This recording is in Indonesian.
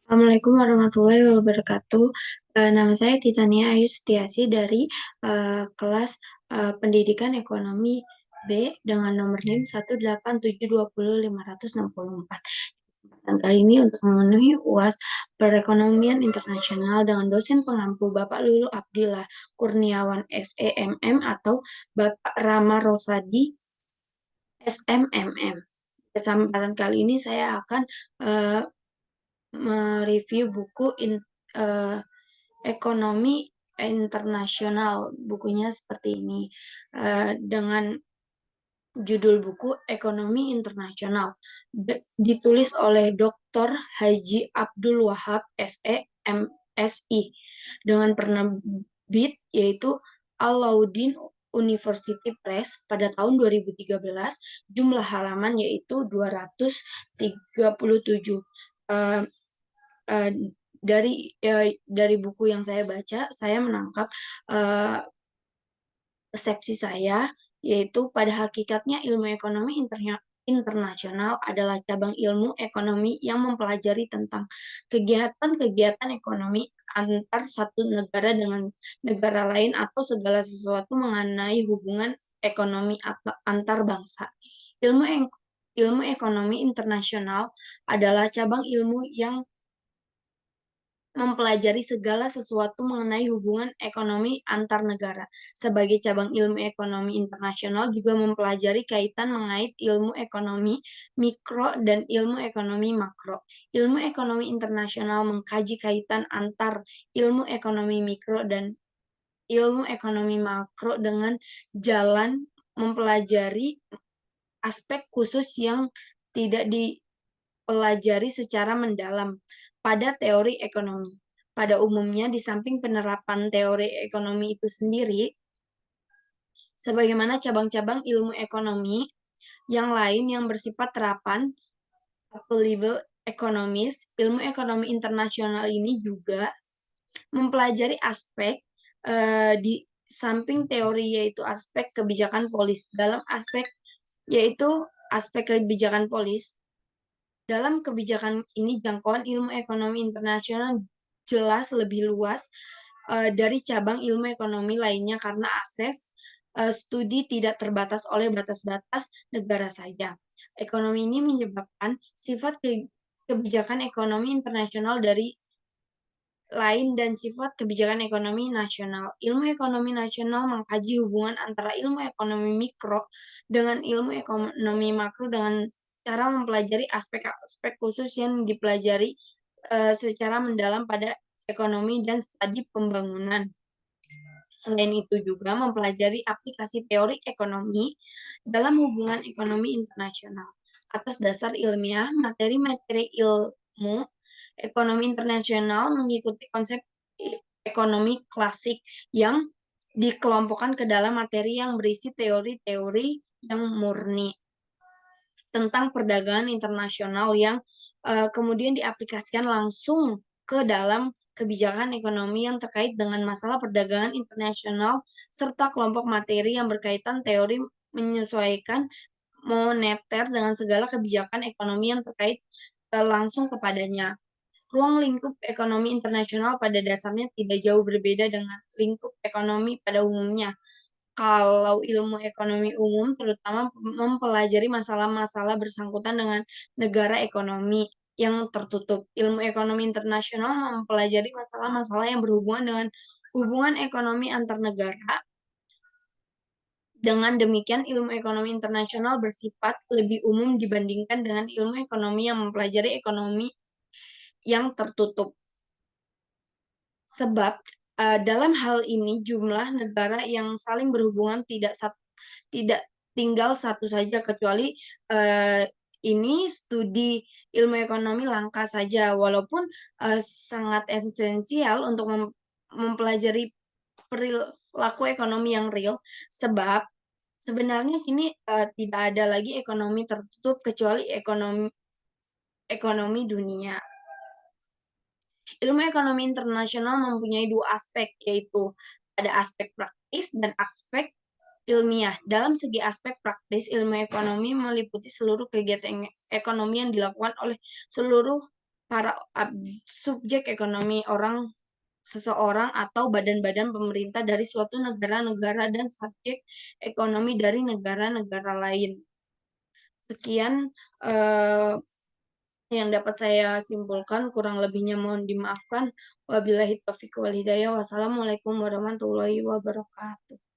Assalamualaikum warahmatullahi wabarakatuh. Nama saya Titania Ayu Setiasi dari kelas Pendidikan Ekonomi B dengan nomor NIM 187205664. Kesempatan kali ini untuk memenuhi UAS Perekonomian Internasional dengan dosen pengampu Bapak Lulu Abdillah Kurniawan SEMM atau Bapak Rama Rosadi SMMM. Kesempatan kali ini saya akan eh, mereview buku eh, ekonomi internasional. Bukunya seperti ini. Dengan judul buku Ekonomi Internasional. Ditulis oleh Dr. Haji Abdul Wahab SE MSI dengan penerbit yaitu Alauddin University Press pada tahun 2013. Jumlah halaman yaitu 237. Uh, uh, dari buku yang saya baca, saya menangkap uh, persepsi saya, yaitu pada hakikatnya ilmu ekonomi internasional adalah cabang ilmu ekonomi yang mempelajari tentang kegiatan-kegiatan ekonomi antar satu negara dengan negara lain atau segala sesuatu mengenai hubungan ekonomi antar bangsa. Ilmu ekonomi internasional adalah cabang ilmu yang mempelajari segala sesuatu mengenai hubungan ekonomi antar negara. Sebagai cabang ilmu ekonomi internasional juga mempelajari kaitan mengait ilmu ekonomi mikro dan ilmu ekonomi makro. Ilmu ekonomi internasional mengkaji kaitan antar ilmu ekonomi mikro dan ilmu ekonomi makro dengan jalan mempelajari aspek khusus yang tidak dipelajari secara mendalam pada teori ekonomi. Pada umumnya, di samping penerapan teori ekonomi itu sendiri, sebagaimana cabang-cabang ilmu ekonomi yang lain yang bersifat terapan, applicable economies, ilmu ekonomi internasional ini juga mempelajari aspek di samping teori yaitu aspek kebijakan polis. Dalam aspek yaitu aspek kebijakan polis, dalam kebijakan ini jangkauan ilmu ekonomi internasional jelas lebih luas dari cabang ilmu ekonomi lainnya karena akses studi tidak terbatas oleh batas-batas negara saja. Ekonomi ini menyebabkan sifat kebijakan ekonomi internasional dari lain dan sifat kebijakan ekonomi nasional. Ilmu ekonomi nasional mengkaji hubungan antara ilmu ekonomi mikro dengan ilmu ekonomi makro dengan cara mempelajari aspek-aspek khusus yang dipelajari secara mendalam pada ekonomi dan studi pembangunan. Selain itu juga mempelajari aplikasi teori ekonomi dalam hubungan ekonomi internasional. Atas dasar ilmiah, materi-materi ilmu ekonomi internasional mengikuti konsep ekonomi klasik yang dikelompokkan ke dalam materi yang berisi teori-teori yang murni tentang perdagangan internasional yang kemudian diaplikasikan langsung ke dalam kebijakan ekonomi yang terkait dengan masalah perdagangan internasional serta kelompok materi yang berkaitan teori menyesuaikan moneter dengan segala kebijakan ekonomi yang terkait langsung kepadanya. Ruang lingkup ekonomi internasional pada dasarnya tidak jauh berbeda dengan lingkup ekonomi pada umumnya. Kalau ilmu ekonomi umum terutama mempelajari masalah-masalah bersangkutan dengan negara ekonomi yang tertutup. Ilmu ekonomi internasional mempelajari masalah-masalah yang berhubungan dengan hubungan ekonomi antar negara. Dengan demikian, ilmu ekonomi internasional bersifat lebih umum dibandingkan dengan ilmu ekonomi yang mempelajari ekonomi yang tertutup. Sebab dalam hal ini jumlah negara yang saling berhubungan tidak tinggal satu saja kecuali ini studi ilmu ekonomi langka saja walaupun sangat esensial untuk mempelajari perilaku ekonomi yang real sebab sebenarnya kini tidak ada lagi ekonomi tertutup kecuali ekonomi dunia. Ilmu ekonomi internasional mempunyai dua aspek, yaitu ada aspek praktis dan aspek ilmiah. Dalam segi aspek praktis, ilmu ekonomi meliputi seluruh kegiatan ekonomi yang dilakukan oleh seluruh para subjek ekonomi seseorang atau badan-badan pemerintah dari suatu negara-negara dan subjek ekonomi dari negara-negara lain. Sekian eh, yang dapat saya simpulkan, kurang lebihnya mohon dimaafkan. Wabillahi taufiq wal hidayah. Wassalamualaikum warahmatullahi wabarakatuh.